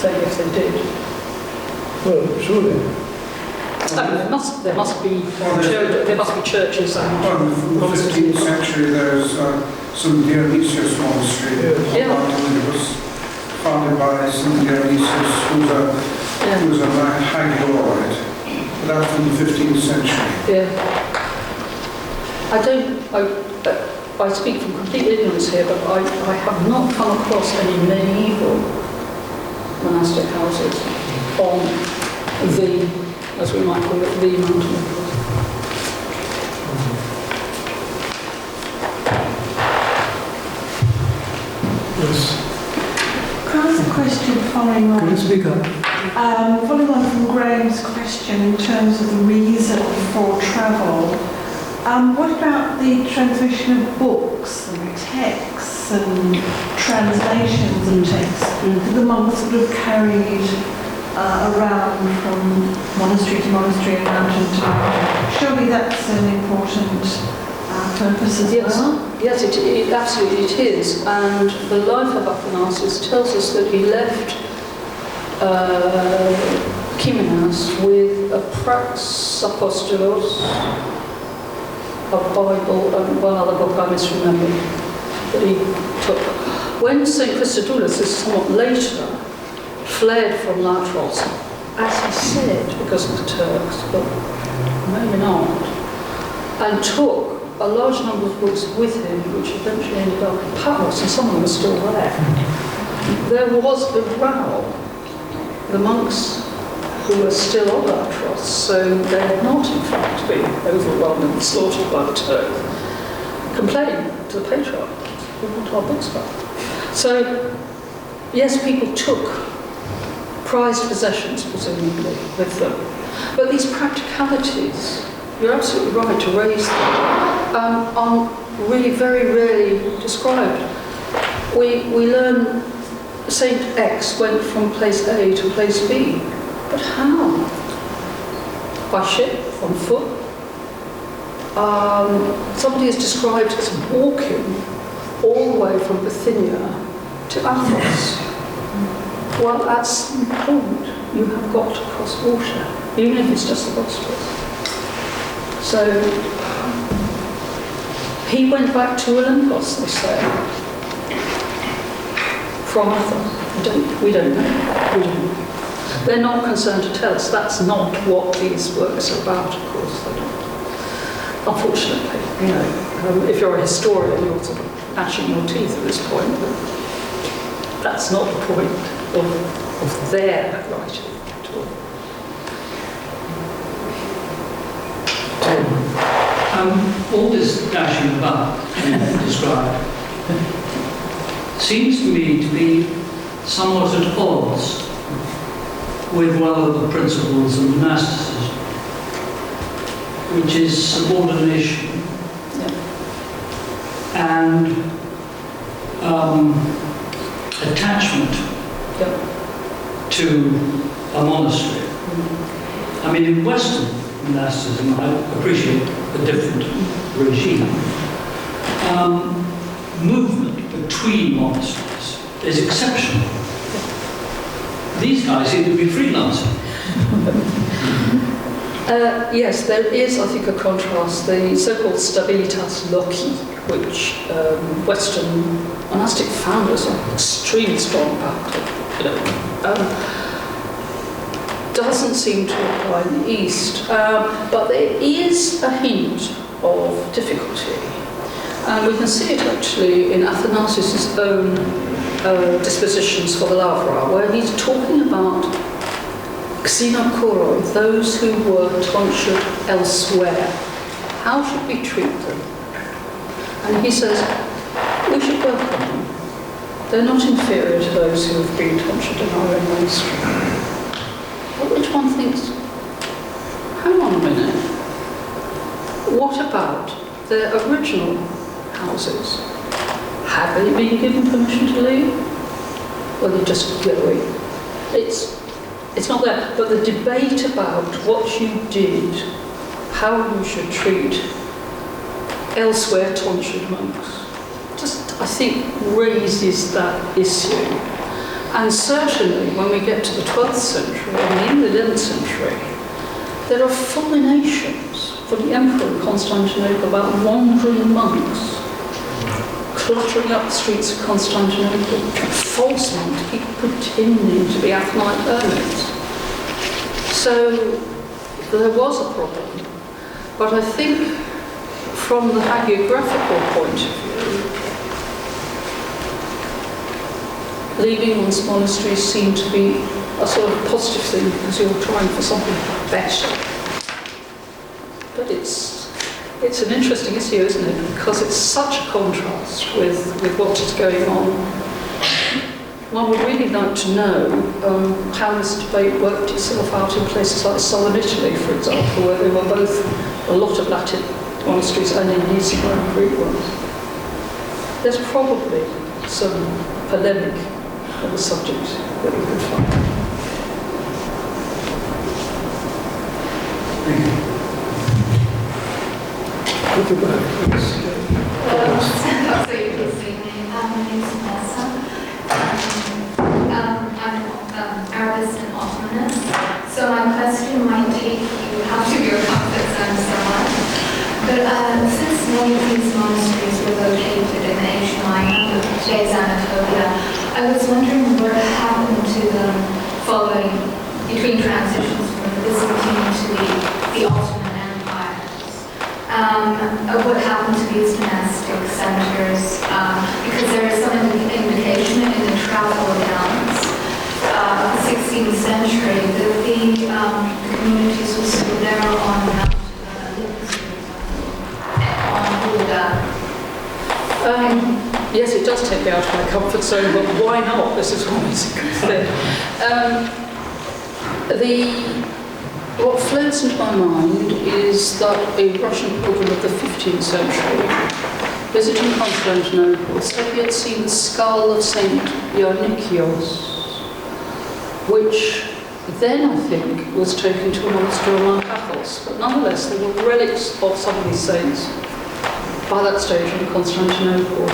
thing if they did. Well, surely. There must be churches and Well, in the 15th century, there's St Dionysius monastery. Yeah. It was founded by St Dionysius, who was a Hagioid. But that's from the 15th century. Yeah. I speak from complete ignorance here, but I have not come across any medieval monastic houses on the, as we might call it, the mountain. Yes. Can I ask a question following on? Could you speak up? Following on from Graham's question in terms of the reason for travel, what about the transmission of books and texts and translations of texts that the monks would have carried around from monastery to monastery and mountain to mountain? Surely that's an important purpose as well? Yes, it absolutely it is. And the life of Athanasius tells us that he left Kymenas with a Prax Apostolos, a Bible, and one other book I misremember that he took. When St Christodoulos, this is somewhat later, fled from Latros, as he said, because of the Turks, but maybe not, and took a large number of books with him, which eventually ended up in Patmos, and some of them are still there. There was a row. The monks who were still on Latros, so they had not in fact been overwhelmed and slaughtered by the Turks, complained to the Patriarch, we want our books back. So, yes, people took prized possessions, presumably, with them. But these practicalities, you're absolutely right to raise them, are really very rarely described. We learn Saint X went from place A to place B, but how? By ship, on foot? Somebody is described as walking all the way from Bithynia to Athos. Well, at some point, you have got to cross water, even if it's just the Bosphorus. So, he went back to Olympus, they say, from Athens. We don't know. They're not concerned to tell us. That's not what these works are about, of course. They're not. Unfortunately, if you're a historian, you're sort of gnashing your teeth at this point, but that's not the point of their writing at all. All this dashing about described seems to me to be somewhat at odds with one of the principles of monasticism, which is subordination and attachment to a monastery. I mean, in Western monasticism, I appreciate a different regime. Movement between monasteries is exceptional. These guys seem to be freelancing. Yes, there is, I think, a contrast. The so-called stabilitas loci, which Western monastic founders are extremely strong about, doesn't seem to apply in the East. But there is a hint of difficulty. And we can see it actually in Athanasius' own dispositions for the Lavra, where he's talking about xenokoroi, those who were tonsured elsewhere. how should we treat them? And he says, we should welcome them. They're not inferior to those who have been tortured in our own monastery. But which one thinks, hang on a minute, what about their original houses? Have they been given permission to leave? Well, they're just going. It's not there. But the debate about what you did, how you should treat elsewhere tonsured monks, just, I think, raises that issue. And certainly when we get to the 12th century and in the 11th century, there are fulminations from the Emperor of Constantinople about wandering monks cluttering up the streets of Constantinople, false monks, people pretending to be Athonite hermits. So there was a problem. But I think from the hagiographical point of view, leaving one's monastery seemed to be a sort of positive thing because you're trying for something better. But it's an interesting issue, isn't it? Because it's such a contrast with what is going on. One would really like to know how this debate worked itself out in places like southern Italy, for example, where there were both a lot of Latin monasteries and indeed some Greek ones. There's probably some polemic on the subject that we could find. Thank you. At the back, please. My name is Vanessa. I'm Arabist and Ottomanist. So my question might take you out of your comfort zone somewhat. But since many of these monasteries were located in Asia Minor, today's Anatolia, I was wondering what happened to them following between transitions from the Byzantine to the Ottoman. What happened to these monastic centers, because there is some indication in the travel accounts of the 16th century that the communities were still there on Mount Athos, Yes, it does take me out of my comfort zone, but why not? This is always a good thing. What floats into my mind is that a Russian pilgrim of the 15th century, visiting Constantinople, said he had seen the skull of St Antony, which then, I think, was taken to a monastery on Mount Athos. But nonetheless, there were relics of some of these saints by that stage in Constantinople.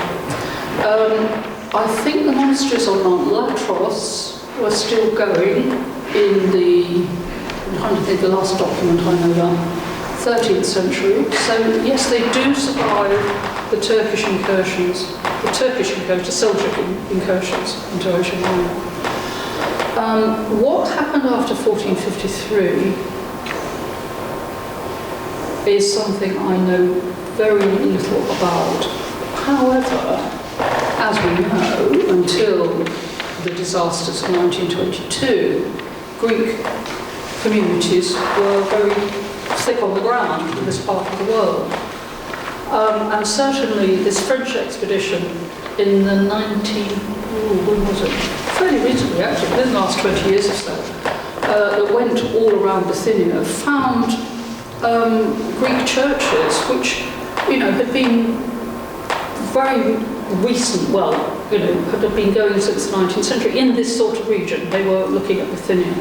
I think the monasteries on Mount Athos were still going in the, I'm trying to think the last document I know about, 13th century. So yes, they do survive the Turkish incursions, the Seljuk incursions into Asia Minor. What happened after 1453 is something I know very little about. However, as we know, until the disasters of 1922, Greek communities were very thick on the ground in this part of the world. And certainly this French expedition in the fairly recently actually, within the last 20 years or so, that went all around Bithynia, found Greek churches which, had been very recent, had been going since the 19th century in this sort of region. They were looking at Bithynia.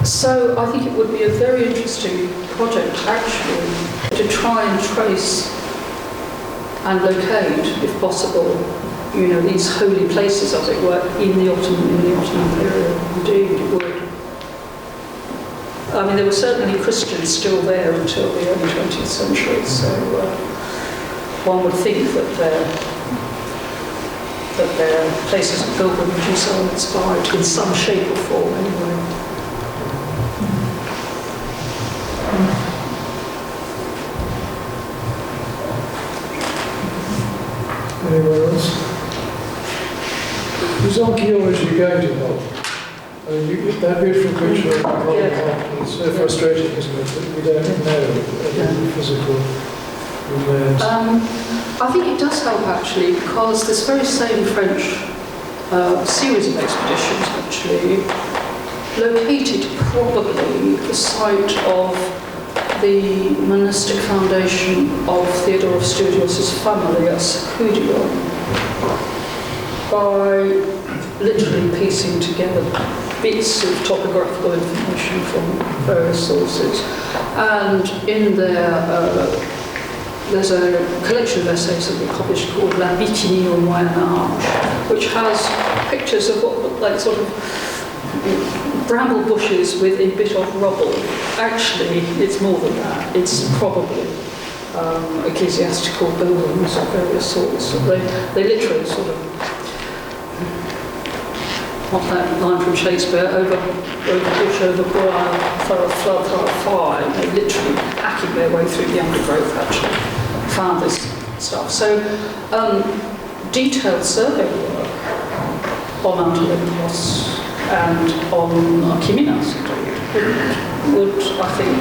So I think it would be a very interesting project, actually, to try and trace and locate, if possible, these holy places, as it were, in the Ottoman period. Indeed, it would. I mean, there were certainly Christians still there until the early 20th century, so one would think that their places of pilgrimages are inspired in some shape or form, anyway. Anyone else? Is archaeology going to help? That beautiful picture of the Polycarp is so frustrating, isn't it, that we don't know any physical remains. I think it does help actually, because this very same French series of expeditions actually located probably the site of the monastic foundation of Theodore of Studios' family at Secudio by literally piecing together bits of topographical information from various sources. And in there, there's a collection of essays that we published called La Bithynie au Moyen Âge, which has pictures of what look like sort of bramble bushes with a bit of rubble. Actually, it's more than that. It's probably ecclesiastical buildings of various sorts. They literally sort of, what's that line from Shakespeare, over bush, over briar, thorough flood, thorough fire. They literally hacking their way through the undergrowth actually found this stuff. So detailed survey work on Mount Athos and on Archimedes would, I think,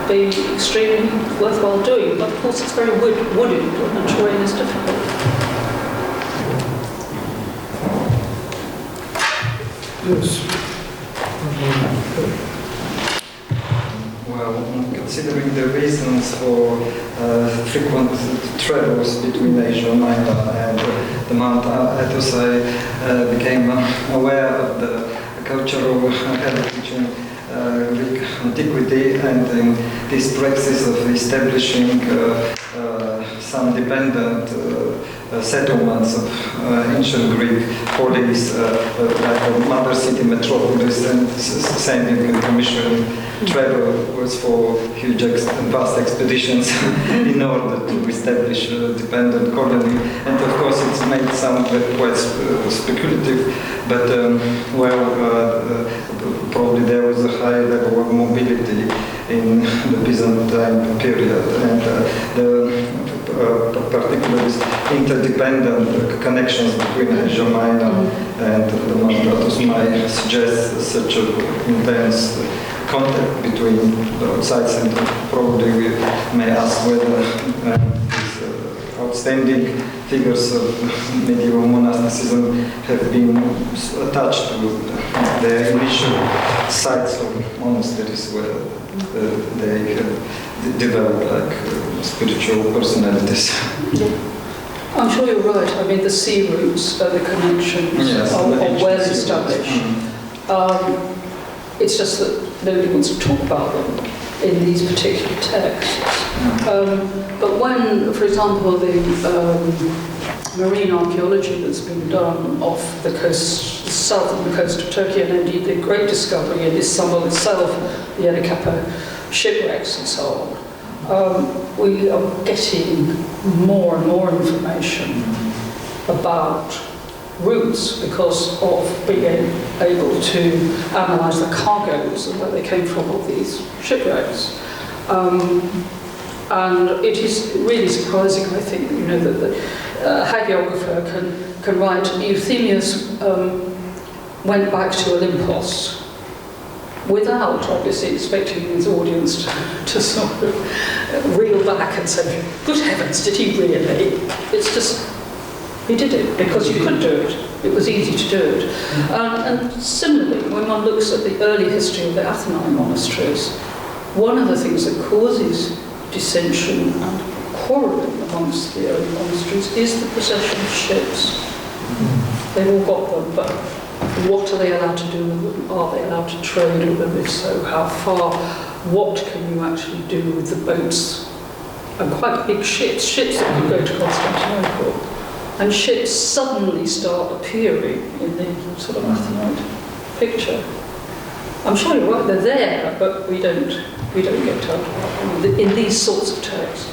be extremely worthwhile doing. But of course it's very wooded and the terrain is difficult. Yes. Well, considering the reasons for frequent travels between Asia Minor and the Mount Athos, I became aware of the cultural heritage in Greek antiquity and in this praxis of establishing some dependent settlements of ancient Greek polis, like a mother city metropolis, and sending and commissioning travelers for huge and vast expeditions in order to establish a dependent colony. And of course it's made some quite speculative, but probably there was a high level of mobility in the Byzantine period, and particularly interdependent connections between Asia Minor and the Mount Athos might suggest such an intense contact between the sites, and probably we may ask whether these outstanding figures of medieval monasticism have been attached to the initial sites of monasteries where they have developed like spiritual personalities. Yeah. I'm sure you're right. I mean, the sea routes, the connections are well established. It's just that nobody wants to talk about them in these particular texts. But when, for example, the marine archaeology that's been done off the coast, south of the coast of Turkey, and indeed the great discovery in Istanbul itself, the Yenikapı shipwrecks and so on, we are getting more and more information about routes because of being able to analyse the cargoes and where they came from of these shipwrecks. And it is really surprising, I think, you know, that the hagiographer can write, Euthemius went back to Olympos without obviously expecting his audience to sort of reel back and say, good heavens, did he really? It's just, he did it because you could do it. It was easy to do it. And similarly, when one looks at the early history of the Athenian monasteries, one of the things that causes dissension and quarrelling amongst the early monasteries is the possession of ships. They've all got them, but what are they allowed to do with them? Are they allowed to trade with them? If so, how far? What can you actually do with the boats? And quite big ships that could go to Constantinople. And ships suddenly start appearing in the sort of Athenite picture. I'm sure you're right, they're there, but we don't get told about them in these sorts of texts.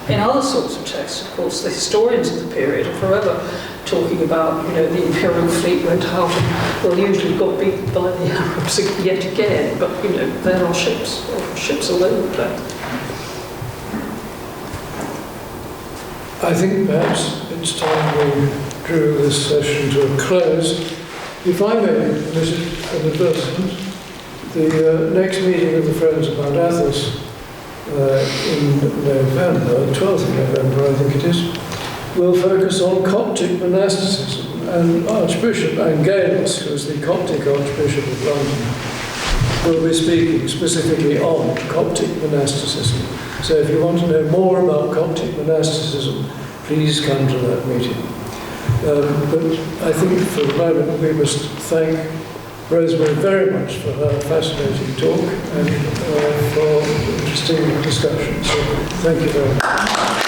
In other sorts of texts, of course, the historians of the period are forever talking about, you know, the imperial fleet went out and, well, usually got beaten by the Arabs yet again, but, you know, there are ships all over the place. I think perhaps it's time we drew this session to a close. If I may permit an advertisement, the next meeting of the Friends of Mount Athos in November, 12th of November I think it is, will focus on Coptic monasticism, and Archbishop Angelos, who is the Coptic Archbishop of London, will be speaking specifically on Coptic monasticism. So if you want to know more about Coptic monasticism, please come to that meeting. But I think for the moment we must thank Rosemary very much for her fascinating talk and for interesting discussion. So thank you very much.